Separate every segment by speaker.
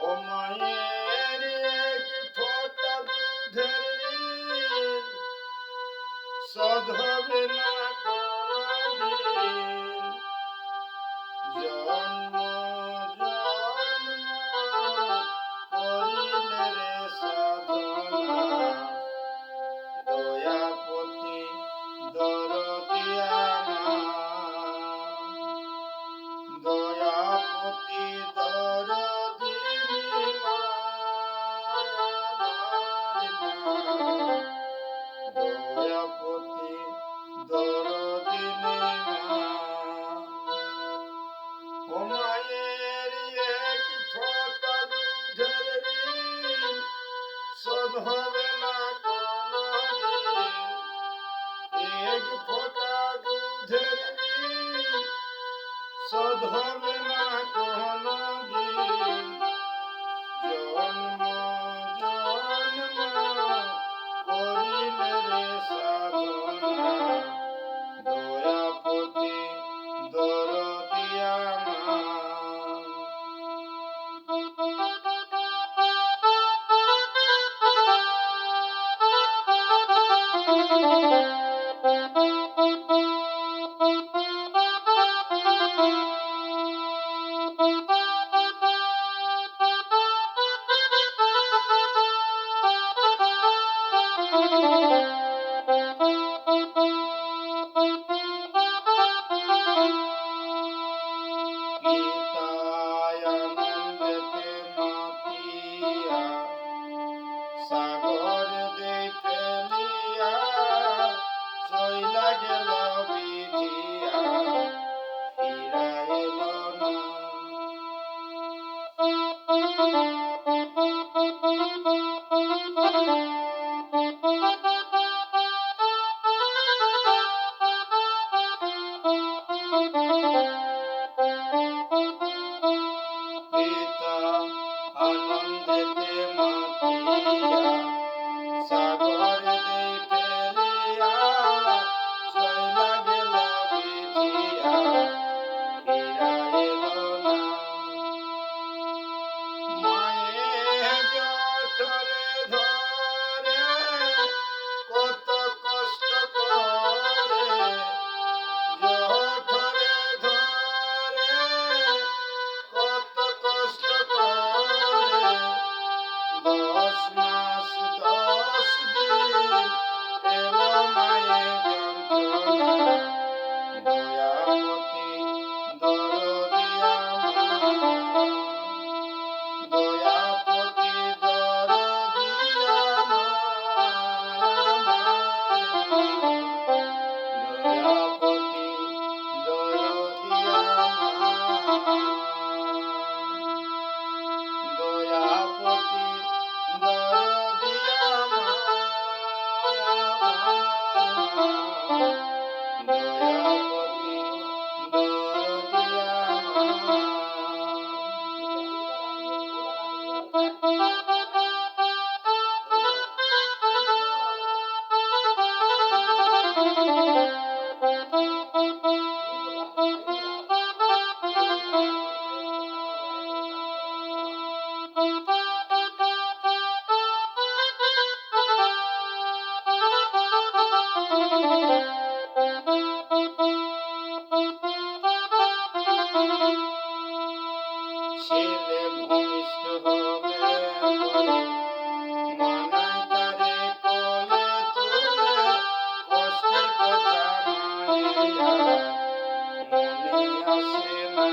Speaker 1: ও মায়ের এক ফোঁটা দুধের ঋণ শোধ হবে না কোনদিন। জন্ম জন্ম করিলে রে সাধনা, দয়াপতি দরদি আমার, দয়াপতি দরদি দয়াপতি দরদি ও মায়ের এক ফোঁটা দুধের ঋণ শোধ হবে না কোনদিন। এক ফোঁটা দুধের ঋণ শোধ হবে না কোনদিন। জন্ম জন্ম করিলে রে সাধনা, দয়াপতি দরদি আমার। পিতায় আনন্দেতে মাতিয়া সাগর দেই ফেলিয়া চইলা গেল বিধিয়া, ফিরা এলো না। পিতা আনন্দেতে মাতিয়া সাগর দেই ফেলিয়া চইলা গেল বিধিয়া, ফিরা এলো না। মায়ের জঠরে ধরে কত কষ্ট করে, জঠরে ধরে কত কষ্ট করে, 10 মাস 10 দিন পেল মায়ের যন্ত্রণা, দয়াপতি দরদি আমার, দয়াপতি দরদি দয়াপতি দরদি দয়াপতি দরদি দয়াপতি দরদি ছেলে ভূমিষ্ঠ হলে পরে মানায় তারে কোলে তুলে, কষ্টের কথা মায়ের মনে আসে না।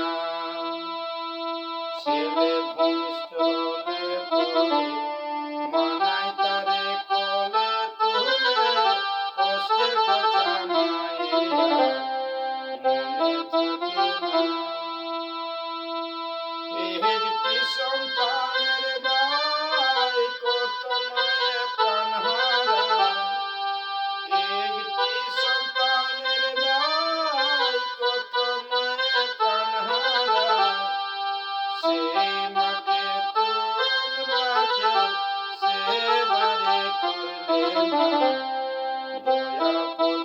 Speaker 1: ছেলে ভূমিষ্ঠ হলে পরে মানায় তারে কোলে তুলে, কষ্টের কথা মায়ের মনে থাকে না। একটি সন্তানের দায় কত মায়ে প্রাণ হারায়, একটি সন্তানের দায় কত মায়ে প্রাণ হারায়, সেই মাকে তোমরা কেউ সেবারে করলে না, দয়াপতি